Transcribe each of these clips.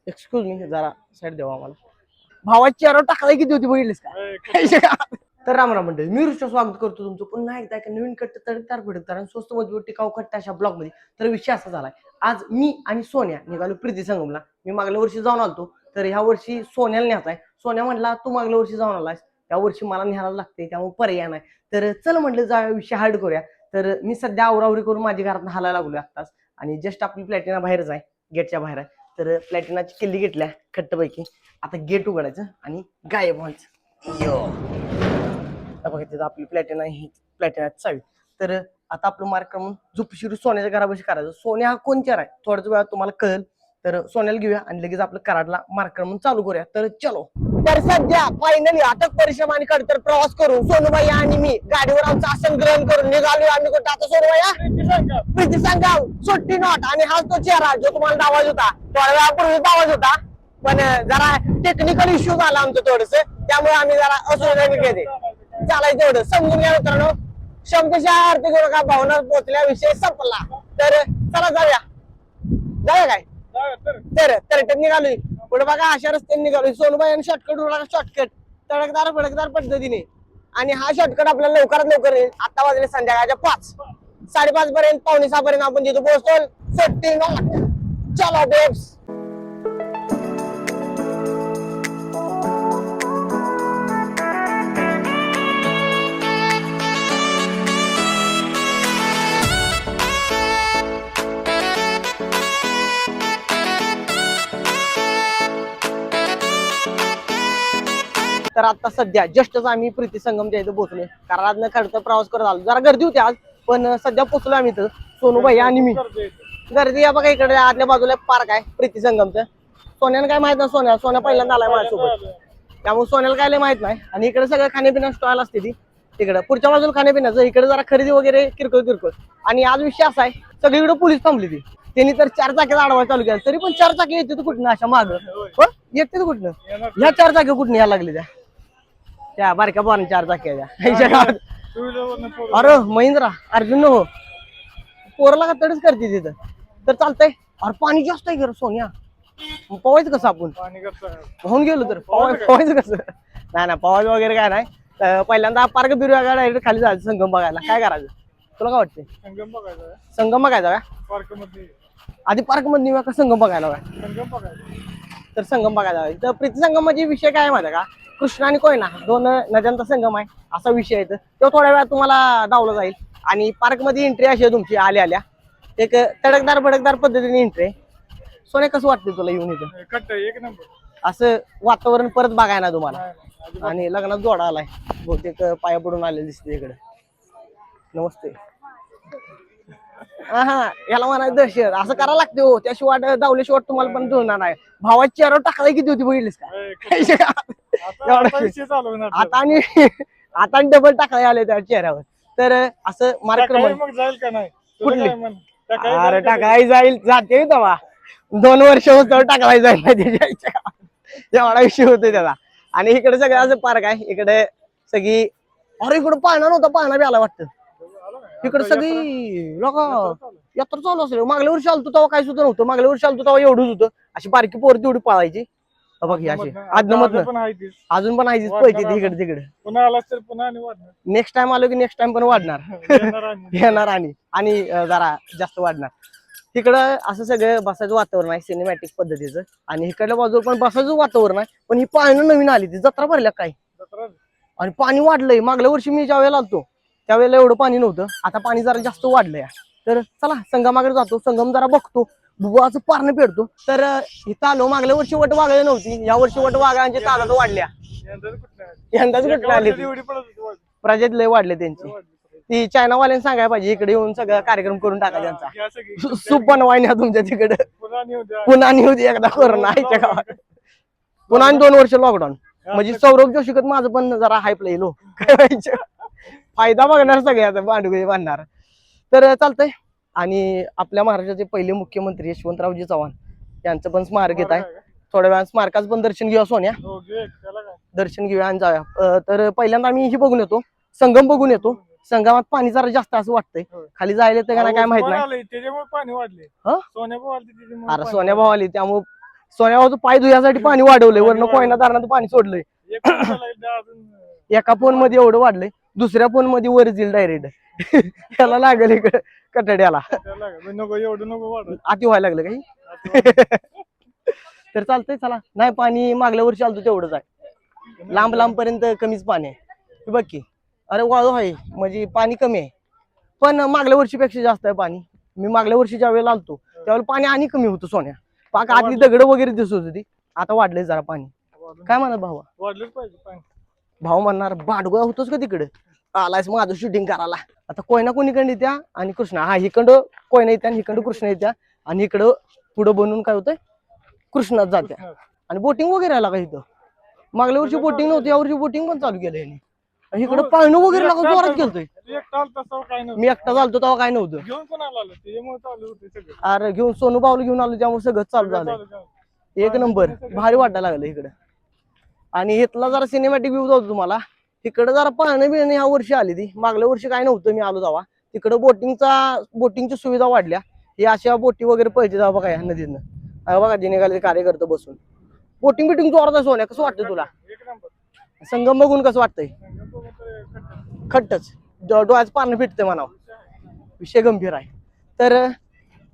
Excuse me जरा side द्यावा आम्हाला. भावाची चेहरा टाकलाय किती होती बघितलीस का? तर राम राम मंडळी, मी ऋषा स्वागत करतो तुमचं पुन्हा एकदा एका नवीन कट्ट तडकदार भडकदार आणि स्वस्त मजबूत टिकाऊ कट्ट अशा ब्लॉग मध्ये. तर विषय असा झालाय, आज मी आणि सोन्या निघालो प्रीती संगमला. मी मागल्या वर्षी जाऊन आलतो, तर ह्या वर्षी सोन्याला न्यायचाय. सोन्या म्हणला तू मागल्या वर्षी जाऊन आलायस, या वर्षी मला न्यायला लागते, त्यामुळे पर्याय नाही. तर चल म्हटलं जाऊया, विषय हार्ड करूया. तर मी सध्या आवरावरी करून माझ्या घरात हालायला लागलोय आत्ताच, आणि जस्ट आपली प्लॅटिना बाहेरच आहे, गेटच्या बाहेर आहे. तर प्लॅटिनाची किल्ली घेतल्या खट्टपैकी. आता गेट उघडायचं आणि गायब व्हायचं. यो बघा तिथं आपली प्लॅटिना, ही प्लॅटिनाची चावी. तर आता आपलं मार्क म्हणून झुपशिरू सोन्याच्या घरापाशी करायचं. सोन्या हा कोण चेहरा आहे थोड्याच वेळात तुम्हाला कळेल. तर सोन्याला घेऊया आणि लगेच आपलं कराडला मार्कर म्हणून चालू करूया. तर चलो. तर सध्या फायनली अटक परिश्रम आणि खडतर प्रवास करून सोनूबाई आणि मी गाडीवर आमचं आसन ग्रहण करून निघालो. आम्ही कुठं आता सोनूबाई प्रीती संगम सुट्टी नॉट. आणि हाच तो चेहरा जो तुम्हाला आवाज होता थोड्या वेळापूर्वीच आवाज होता, पण जरा टेक्निकल इश्यू झाला आमचं थोडस, त्यामुळे आम्ही जरा असुविधा केली. चालायचं एवढं समजून घ्या मित्रांनो. शब्दशः अर्थ करू का भावना पोचल्या, विषय संपला. तर चला जाऊया. जाऊया काय? तर निघालोय पुढे बघा, अशा रस्त्याने निघालोय. सोनूबाई आणि शॉर्टकट उडला, शॉर्टकट तडकदार भडकदार पद्धतीने. आणि हा शॉर्टकट आपल्याला लवकरात लवकर येईल. आता वाजले संध्याकाळच्या 5, 5:30 पर्यंत, 5:45 पर्यंत आपण तिथे पोहोचतो. सुट्टी नॉट. चलो बेब्स. तर आता सध्या जस्टच आम्ही प्रीती संगमच्या इथे पोहोचलोय. कराडनं खडतर प्रवास करत आलो. जरा गर्दी होती आज, पण सध्या पोहोचलो आम्ही इथं, सोनूबाई आणि मी. गर्दी या बघा, इकडे आतल्या बाजूला पार्क आहे प्रीती संगमचं. सोन्याला काय माहित नाही, सोन्या पहिल्यांदा आलाय माझ्यासोबत, त्यामुळे सोन्याला काय लय माहित नाही. आणि इकडे सगळं खाण्यापिण्या स्टॉल असते ती तिकडे पुढच्या बाजूला खाण्यापिण्याचं, इकडे जरा खरेदी वगैरे किरकोळ. आणि आज विषय असा आहे, सगळीकडे पोलीस थांबली ती. त्यांनी तर 4 चाकीला अडवाय चालू केला, तरी पण 4 चाकी येते कुठनं अशा माग येते कुठनं. ह्या 4 चाकी कुठनं यायला लागली त्या बारक्या पोरांनी 4 चाक्या. अरे महिंद्रा अर्जुन हो, पोरला का तडच करते तिथं. तर चालतंय. अरे पाणी जास्त आहे घर सोन्या, पवायचं कसं आपण? होऊन गेलो तर पवायचं कसं? नाही पवायचं वगैरे काय नाही. पहिल्यांदा पार्क बिरूया डायरेक्ट खाली जायचं संगम बघायला. काय करायचं तुला काय वाटतंय? संगम बघायचा का आधी? पार्क मध्ये का संगम बघायला तर संगम बघायला. तर प्रीती संगम म्हणजे विषय काय माहिती का, कृष्णा आणि कोयना 2 नद्यांचा संगम आहे असा विषय आहे. तो थोड्या वेळात तुम्हाला दावला जाईल. आणि पार्क मध्ये एंट्री अशी आहे तुमची आल्या एक तडकदार भडकदार पद्धतीने एंट्री आहे. सोने कसं वाटतं तुला येऊन इथं? एक नंबर. असं वातावरण परत बघाय ना तुम्हाला. आणि लग्नात जोडा आलाय बहुतेक, पाया पडून आले दिसते इकडे. नमस्ते. हा याला म्हणायचं दहशत, असं करायला लागते हो, त्याशिवाय दावल्याशिवाय तुम्हाला पण जुळणार नाही. भावाची चेहरा टाकलाय किती होती बघितलीस का? आता आणि डबल टाकलाय आले त्या चेहऱ्यावर. तर असं मार्क जाईल का नाही कुठली? अरे टाकाय जाईल, जाते तेव्हा 2 वर्ष होत टाकलाय जाईल त्याच्या एवढा विषय होतो त्याचा. आणि इकडे सगळं असं पार्क आहे. इकडे सगळी, अरे इकडे पाळणा नव्हता, पाळणा बी आला वाटतं. इकडे सगळी लोक यात्रा चालू असेल. मागल्या वर्षी आलतो तेव्हा काय सुद्धा नव्हतं. मागल्या वर्षी आलतो तेव्हा एवढंच होतं. अशी बारकी पोर तेवढी पाळायची बघ, अशी आदनमधनं अजून पण आहे पळते इकडे तिकडे. पुन्हा आलास तर पुन्हा वाढणार. नेक्स्ट टाइम आलो की नेक्स्ट टाइम पण वाढणार. येणार आणि जरा जास्त वाढणार. तिकडं असं सगळं बसायचं वातावरण आहे सिनेमॅटिक पद्धतीचं. आणि इकडल्या बाजूला पण बसायचं वातावरण आहे. पण ही पाळणं नवीन आली, ती जत्रा भरल्या काय. आणि पाणी वाढलंय. मागल्या वर्षी मी ज्या वेळेला आलतो त्यावेळेला एवढं पाणी नव्हतं, आता पाणी जरा जास्त वाढलंय. तर चला संगमाकडे जातो, संगम जरा बघतो, बुवाचं पारणं पेडतो. तर इथं आलो. मागल्या वर्षी वट वागळे नव्हती, या वर्षी वट वाघांची तादात वाढल्या. यंदाच कुठल्या आली? प्रजात लय वाढले त्यांची. ती चायनावाल्यांनी सांगायला पाहिजे इकडे येऊन सगळं कार्यक्रम करून टाका त्यांचा. सूप बनवाय तुमच्या तिकडे. पुन्हा नेऊ दे एकदा कोरोना आईच्या गावात. पुन्हा 2 वर्ष लॉकडाऊन. म्हणजे सौरभ जोशीकत माझं पण जरा हायप येईल हो. काय व्हायचं, फायदा बघणार सगळ्याचा, भांडुगळी बांधणार. तर चालतंय. आणि आपल्या महाराष्ट्राचे पहिले मुख्यमंत्री यशवंतरावजी चव्हाण यांचं पण स्मारक येत आहे. थोड्या वेळा स्मारकाचं पण दर्शन घेऊया सोन्या. दर्शन घेऊया आणि जाऊया. तर पहिल्यांदा आम्ही ही बघून येतो, संगम बघून येतो. संगमात पाणी जरा जास्त असं वाटतंय. खाली जायला तर काय माहित नाही. त्याच्यामुळे पाणी वाढले. अरे सोन्या भाऊ आली त्यामुळे सोन्या भाऊचं पाय धुयासाठी पाणी वाढवलंय, वरनं कोयना धरणाचं पाणी सोडलंय. एक वर्षाला एकदा अजून एका फोन मध्ये एवढं वाढलंय, दुसऱ्या फोन मध्ये वर येईल डायरेक्ट. त्याला लागेल इकडे कटड्याला. त्याला नको एवढं नको वाढ आती व्हायला लागलं काही. तर चालतंय चला. नाही पाणी मागल्या वर्षी आलतो तेवढंच आहे, लांब लांब पर्यंत कमीच पाणी आहे. हे बघ की, अरे वाळू आहे म्हणजे पाणी कमी आहे, पण मागल्या वर्षीपेक्षा जास्त आहे पाणी. मी मागल्या वर्षी ज्या वेळेला आलतो त्यावेळेला पाणी आणि कमी होतं सोन्या. पाक आतली दगड वगैरे दिसत होती, आता वाढलंय जरा पाणी. काय म्हणत भावा? वाढलंच पाहिजे पाणी. भाऊ म्हणणार बांडगोळा होतोच का तिकडे, आलायस माझं शूटिंग करायला. आता कोयना कोणीकडे येत्या आणि कृष्णा, हा इकडं कोयना येत्या आणि इकडं कृष्णा येत्या, आणि इकडं पुढं बनवून काय होतंय कृष्णात जात्या. आणि बोटिंग वगैरे आला का इथं? मागल्या वर्षी बोटिंग नव्हती, यावर्षी बोटिंग पण चालू केलं यांनी. आणि इकडं पाळणं वगैरे लागा जोरात गेलतोय. एक ताल तसं काय नव्हतं. मी एकटा चालतो तेव्हा काय नव्हतं. घेऊन पण आला त्याच्यामुळे चालू होते सगळं. अरे घेऊन सोनू बावलं घेऊन आलो त्यामुळे सगळं चालू झालं. एक नंबर भारी वाटायला लागलं इकडं. आणि इथला जरा सिनेमॅटिक व्ह्यू जातो तुम्हाला. तिकडं जरा पाहणं बिळणं ह्या वर्षी आली ती, मागल्या वर्षी काय नव्हतं मी आलो तेव्हा. तिकडं बोटिंगची सुविधा वाढल्या. हे अशा बोटी वगैरे पळते जावं बघा या नदीनं. बघा जे निघाले कार्यकर्ते बसून. बोटिंग बिटिंग जोरात आहे सोन्या, कसं वाटतं तुला? एक नंबर. संगम बघून कसं वाटतंय? खट्टच डोळ्याचं पानं फिटतंय म्हणावं. विषय गंभीर आहे. तर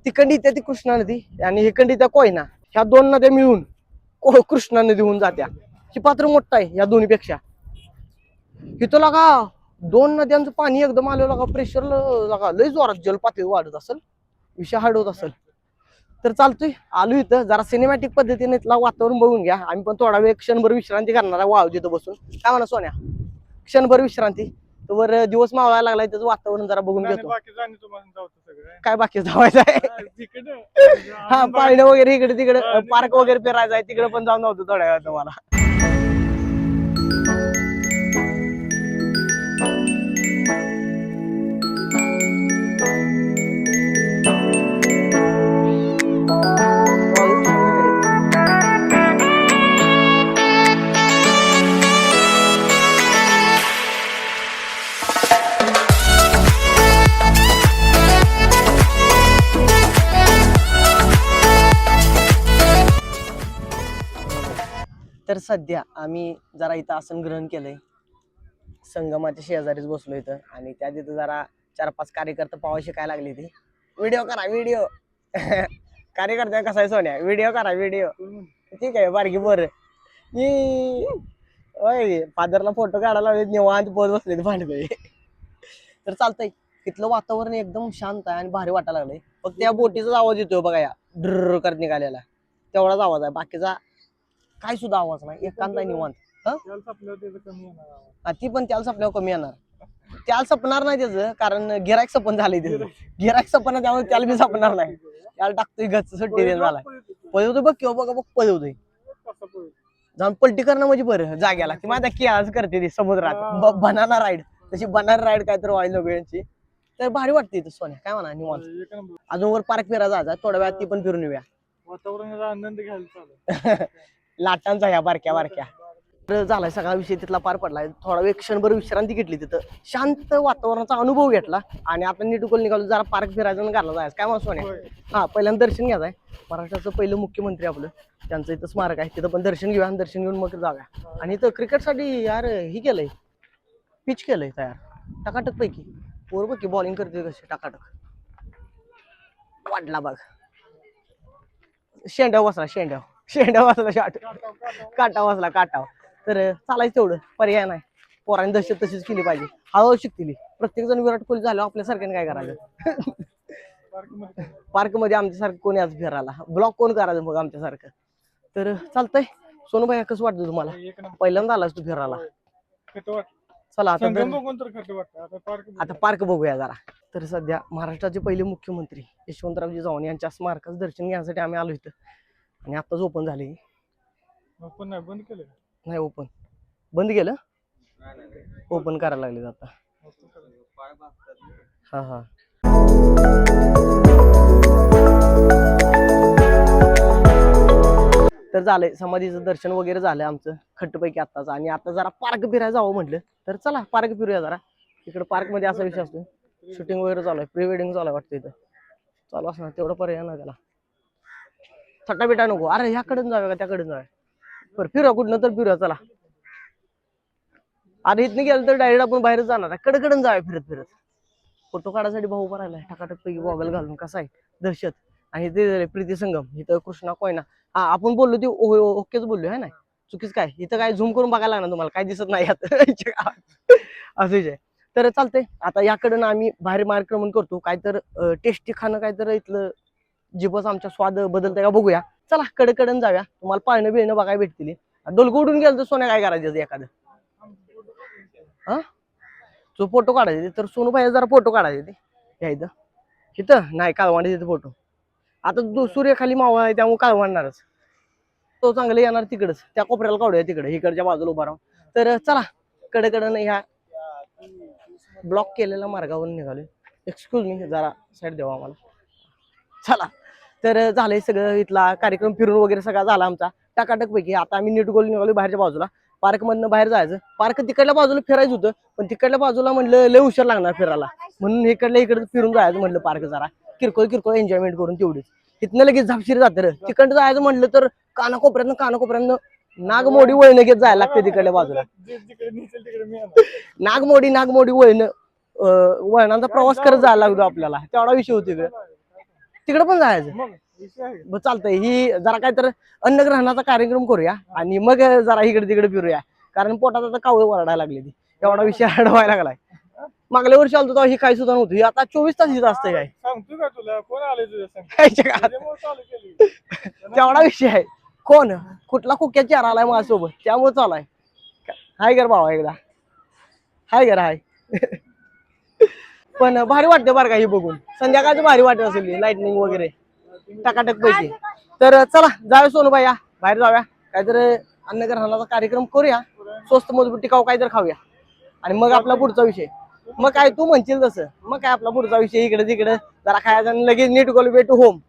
तिकडली त्या ती कृष्णा नदी आणि इकडली त्या कोयना, ह्या दोन नद्या मिळून कृष्णा नदी होऊन जात्या. ही पात्र मोठं आहे या दोन्ही पेक्षा. इथं लगा दोन नद्यांचं पाणी एकदम आलं लगा, प्रेशर लगा लय जोरात जलपातळी वाढत असेल, विषय हार्ड होत असेल. तर चालतोय आलो इथं जरा सिनेमॅटिक पद्धतीने इथला वातावरण बघून घ्या. आम्ही पण थोडा वेळ क्षणभर विश्रांती करणार आहे वाळू तिथं बसून. काय म्हणा सोन्या? क्षणभर विश्रांती. तर दिवस मावळायला लागलाय, त्याचं वातावरण जरा बघून घेतो. बाकी जाणे तुम्हाला जाऊचं सगळं काय बाकी धावायचं आहे? तिकडे हा पाळणं वगैरे इकडे तिकडे पार्क वगैरे फिरायचं आहे, तिकडे पण जाऊन होतो थोड्या वेळात तुम्हाला. तर सध्या आम्ही जरा इथं आसन ग्रहण केलंय, संगमाच्या शेजारीच बसलो इथं. आणि त्या तिथं जरा 4-5 कार्यकर्ते पावा शिकायला लागली ती. व्हिडिओ करा व्हिडिओ. कार्यकर्त्या कसा आहे सोन्या? व्हिडिओ करा व्हिडिओ. ठीक आहे बारकी बरं. फादरला फोटो काढायला लावले, निवांत पोत बसले भांडतोय. तर चालतंय, तिथलं वातावरण एकदम शांत आहे आणि भारी वाटायला लागलंय. फक्त त्या बोटीचाच आवाज येतोय बघा, या ड्र करत निघालेला तेवढाच आवाज आहे, बाकीचा काय सुद्धा आवाज नाही, एकांत निवांत. ती पण त्याला सपल्यावर कमी येणार, त्याला सपणार नाही त्याचं, कारण गिरायक सपन झालंय त्याचं. गिरायक सपना त्यामुळे त्याला बी सपणार नाही. त्याला टाकतोय गच सुट्टी देऊन झालाय. पळवतोय बघ किंवा बघा बघ पळवतोय. जाऊन पलटी करणं म्हणजे बरं जाग्याला की माझ्या की आज करते ती समुद्रात बनाना राईड, तशी बनाना राईड काय तर व्हायला नको यांची. तर भारी वाटते इथं सोन्या. काय म्हणा निवांत. अजून वर पार्क फिरायला जायचा, थोड्या वेळात ती पण फिरून येऊया. वातावरणाचा आनंद घ्यायला लाटांचा ह्या बारक्या बारक्या. तर झालाय सगळा विषय तिथला पार पडलाय. थोडा वेळ क्षणभर विश्रांती घेतली तिथं, शांत वातावरणाचा अनुभव घेतला आणि आपण निटुकल निघालो जरा पार्क फिरायचं आणि घरला जायचं. काय म्हणतो सोन्या? हा पहिल्यांदा दर्शन घ्यायचंय. महाराष्ट्राचं पहिलं मुख्यमंत्री आपलं, त्यांचं इथं स्मारक आहे, तिथं पण दर्शन घेऊया आणि दर्शन घेऊन मग जाऊया. आणि इथं क्रिकेटसाठी यार ही केलंय, पिच केलंय तयार टकाटक पैकी. पोर बघ की बॉलिंग करते कशी टकाटक. वाढला बघ, शेंड्याव बसला, शेंड्याव बसला शॉट, काटाव बसला काटाव. तर चालायचं तेवढं, पर्याय नाही. पोरांनी दहशत तशीच केली पाहिजे, हळूहळू शिकतील. प्रत्येक जण विराट कोहली झालं आपल्या सारख्याने काय करायचं? पार्क मध्ये आमच्यासारखं कोणी आज फिरायला, ब्लॉक कोण करायचं मग आमच्यासारखं? तर चालतंय. सोनूबाई कसं वाटतं तुम्हाला? पहिल्यांदा आलास तू फिरायला? चला आता पार्क बघूया जरा. तर सध्या महाराष्ट्राचे पहिले मुख्यमंत्री यशवंतरावजी चव्हाण यांच्या स्मारकाचं दर्शन घेण्यासाठी आम्ही आलो इथं. आणि आताच ओपन झाली. ओपन नाही, बंद केलं नाही ओपन बंद केलं, ओपन करायला लागले आता. हा हा. तर झालंय समाधीचं दर्शन वगैरे झालं आमचं खट्टपैकी आत्ताच. आणि आता जरा पार्क फिरायला जावं म्हटलं, तर चला पार्क फिरूया जरा. इकडे पार्क मध्ये असा विषय असतो, शूटिंग वगैरे चालू आहे, प्री वेडिंग चालू आहे वाटतं इथं. चालू असणार तेवढं पर्याय ना त्याला. थट्टा बिटा नको. अरे ह्याकडून जाऊया का त्याकडून जाऊया. बरं फिरूया कुठनं तर फिरूया चला. अरे इथनं गेलं तर डायरेक्ट आपण बाहेरच जाणार आहे. कडकडून जाऊया फिरत फिरत. फोटो काढायसाठी भाऊ उभा राहिलाय टकाटक पैकी गॉगल घालून. कसा आहे दर्शत. आणि ते प्रीती संगम इथं कृष्णा कोयना. हा आपण बोललो ते ओकेच बोललो है ना. चुकीच काय इथं काय झूम करून बघायला लागणार तुम्हाला काय दिसत नाही यात. असं आहे. तर चालतंय आता याकडनं आम्ही बाहेर मार्गक्रमण करतो. काय तर टेस्टी खाणं काय तर इथलं जिभच आमच्या स्वाद बदलतंय का बघूया. चला कडकडन जाऊया. तुम्हाला पाळणं बिळणं बघायला भेटतील. डोलग उडून गेलं तर सोन्या काय करायचं एखादं. हा तो फोटो काढायचे तर सोनू भाई जरा फोटो काढायचे ते या इथं. इथं नाही काळवांडे तिथे फोटो. आता सूर्य खाली मावळ आहे त्यामुळे काळवाडणारच. तो चांगले येणार तिकडच त्या कोपऱ्याला काढूया तिकडे इकडच्या बाजूला उभा राहून. तर चला कडकडन ह्या ब्लॉक केलेल्या मार्गावरून निघालोय. एक्सक्यूज मी जरा साईड द्यावा आम्हाला. चला तर झालंय सगळं इथला कार्यक्रम फिरून वगैरे सगळा झाला आमचा टकाटक पैकी. आता आम्ही नीट गोल निघालो बाहेरच्या बाजूला. पार्क मधनं बाहेर जायचं. पार्क तिकडल्या बाजूला फिरायचं होतं पण तिकडल्या बाजूला म्हणलं लय हुशार लागणार फिरायला म्हणून इकडे फिरून जायचं म्हणलं पार्क जरा किरकोळ किरकोळ एन्जॉयमेंट करून तेवढीच. इथनं लगेच झापशीर जातं तिकडं जायचं म्हणलं तर कानाकोपऱ्यानं नागमोडी वळण घेत जायला लागते तिकडल्या बाजूला. नागमोडी वळणाचा प्रवास करत जायला लागतो आपल्याला तेवढा विषय होतो तिकडे पण जायचं. चालतंय ही जरा काय तर अन्नग्रहणाचा कार्यक्रम करूया आणि मग जरा इकडे तिकडे फिरूया कारण पोटात आता कावळे वरडायला लागले ती एवढा विषय अडवायला लागलाय. मागल्या वर्षी आलतो तेव्हा ही काय सुद्धा नव्हती. आता 24 तास हिचं असतंय काय सांगतो का तुला कोण आले तुझ्या तेवढा विषय आहे. कोण कुठला कुक्या चार आलाय माझ्यासोबत त्यामुळे चालू आहे. हाय कर भावा एकदा हाय कर हाय. पण भारी वाटते बरं का ही बघून संध्याकाळचं भारी वाटत असेल लाइटनिंग वगैरे टकाटक पैकी. तर चला जाऊया सोनूबाई या बाहेर जाऊया काहीतरी अन्नग्रहणाचा कार्यक्रम करूया. स्वस्त मजबूत टिकाऊ काहीतरी खाऊया आणि मग आपला पुढचा विषय. मग काय तू म्हणशील तसं मग काय आपला पुढचा विषय इकडे तिकडे जरा खायचा आणि लगेच नीट गोल वे टू होम.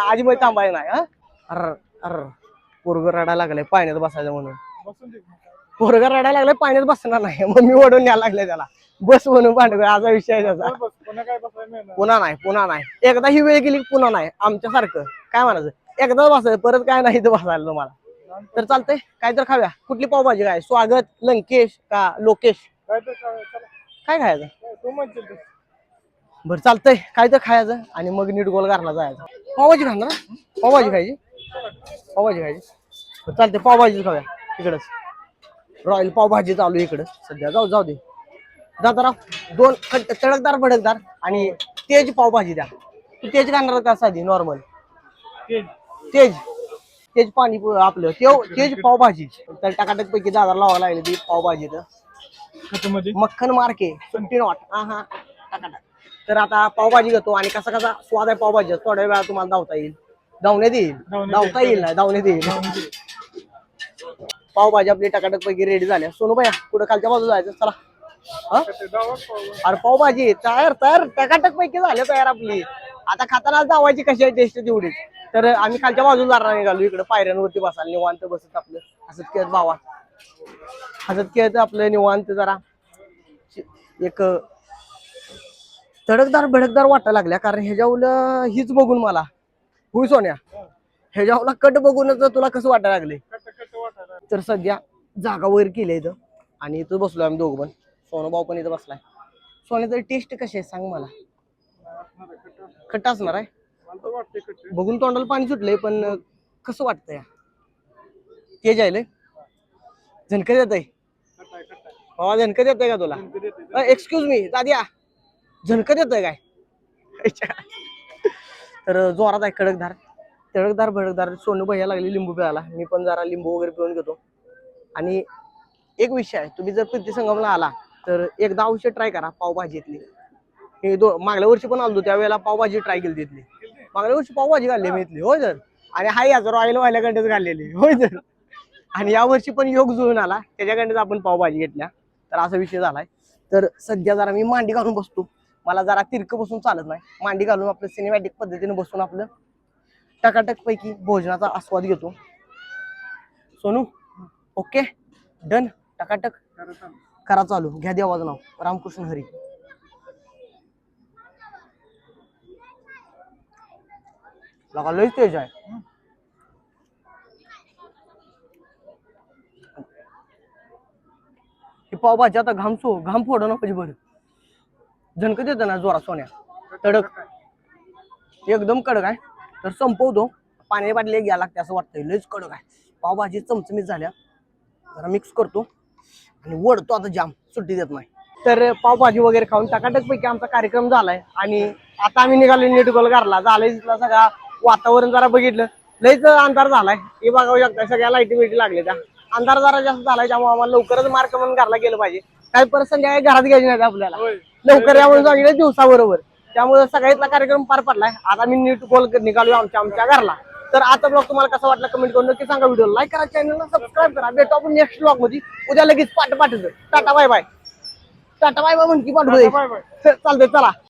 आधी मग थांबायला नाही. अर अर पोरग रडायला लागलाय पाण्यात बसायचं म्हणून. पोरग रडायला लागलाय पाण्यात बसणार नाही मग मी ओढून न्यायला लागले त्याला बस म्हणून पांडव असा विषय आहे त्याचा. पुन्हा नाही एकदा ही वेळ गेली पुन्हा नाही आमच्यासारखं काय म्हणायचं एकदा बसायचं परत काय नाही तर बसायला तुम्हाला. तर चालतंय काय तर खाव्या. कुठली पावभाजी काय स्वागत लंकेश का लोकेश काय खायचं बरं चालतंय काय तर खायचं आणि मग नीट गोल घरला जायचं. पावभाजी खाणार पावभाजी खायची चालते पावभाजी खाव्या इकडंच. रॉयल पावभाजी चालू इकडं सध्या जाऊ दे जरा 2 तडकदार भडकदार आणि तेज पावभाजी द्या. तू तेज खाणार का साधी नॉर्मल तेज पाणी आपलं तेज पावभाजी. तर टकाटक पैकी दादा लावायला लागली ती पावभाजी तर मक्खन मार्के 50 नॉट हा टकाटक. तर आता पावभाजी घेतो आणि कसा स्वाद आहे पावभाजी थोड्या वेळा तुम्हाला धावता येईल पावभाजी आपली टकाटक पैकी रेडी झाल्या. सोनूबाई पुढे खालच्या बाजूला जायचं चला. अरे पावभाजी तयार टकाटक पैकी झाल्या तयार आपली. आता खाताना दावायची कशी आहे टेस्ट तेवढीच. तर आम्ही खालच्या बाजूला जाणार निघालो इकडे पायऱ्यांवरती बसायला निवांत बसत आपलं हसत खेळत भावा हसत खेळत आपलं निवांत जरा एक तडकदार भडकदार वाटायला लागल्या कारण ह्याच्यावर हीच बघून मला हुई सोन्या ह्याच्यावरला कट बघूनच तुला कसं वाटायला लागले. तर सध्या जागा वगैरे केली इथं आणि इथं बसलोय आम्ही दोघं पण. सोनूभाऊ पण इथं बसलाय. सोन्याचं टेस्ट कशी आहे सांग मला. खट्टा असणार आहे बघून तोंडाला पाणी सुटलंय पण कसं वाटतंय तेज आहे झणकत येत आहे. हो झणकत येत आहे का तुला. एक्सक्यूज मी दाद्या झणकत येत आहे काय. तर जोरात आहे तडकदार भडकदार. सोनू भैया लागली लिंबू प्यायला मी पण जरा लिंबू वगैरे पिऊन घेतो. आणि एक विषय आहे तुम्ही जर प्रीती संगमला आला तर एकदा अवश्य ट्राय करा पावभाजीतली. हे मागल्या वर्षी पण आलो त्यावेळेला पावभाजी ट्राय केली तिथली. मागल्या वर्षी पावभाजी घालली मी इथली होय सर आणि हाय याच रॉयल वाल्याकडंच घाललेली होय सर. आणि या वर्षी पण योग जुळून आला त्याच्याकडे आपण पावभाजी घेतल्या. तर असा विषय झालाय. तर सध्या जरा मी मांडी घालून बसतो. मला जरा तिरकं बसून चालत नाही. मांडी घालून आपलं सिनेमॅटिक पद्धतीने बसून आपलं टकाटक पैकी भोजनाचा आस्वाद घेतो. सोनू ओके डन टकाटक करा चालू. घ्या देवाचं नाव रामकृष्ण हरी. लगा लयच तेज आहे ही पावभाजी आता घाम फोडू नको बरं. झणक देतं ना जोरा सोन्या, कडक एकदम कडक आहे. तर संपवतो, पाणी बाटली घ्यायला लागते असं वाटतंय, लयच कडक आहे. पावभाजी चमचमीत झाल्या, जरा मिक्स करतो आणि वडतो आता जाम, सुट्टी देत नाही. तर पावभाजी वगैरे खाऊन टकाटक पैकी आमचा कार्यक्रम झालाय आणि आता आम्ही निघालो नीटगोल घरला. झालंय तिथला सगळा वातावरण जरा बघितलं, लयच अंधार झालाय. हे बघावं शकता सगळ्या लाईटी बिटी लागले, त्या अंधार जरा जास्त झालाय, त्यामुळे आम्हाला लवकरच मार्क म्हणून घरला गेलं पाहिजे. काही परत संध्याकाळी घरात घ्यायची नाही आपल्याला, लवकर या म्हणून सांगितलं दिवसाबरोबर. त्यामुळे सगळ्यातला कार्यक्रम पार पडलाय. आता मी नीट गोल निघालो आमच्या घरला. तर आता ब्लॉग तुम्हाला कसा वाटला कमेंट करून नक्की सांगा. व्हिडिओ लाईक करा, चॅनलला सबस्क्राईब करा. भेटू आपण नेक्स्ट ब्लॉग मध्ये उद्या लगेच पाठ. Tata bye bye. Tata bye bye म्हणकी पाठवू बाय बाय. चालतंय, चला.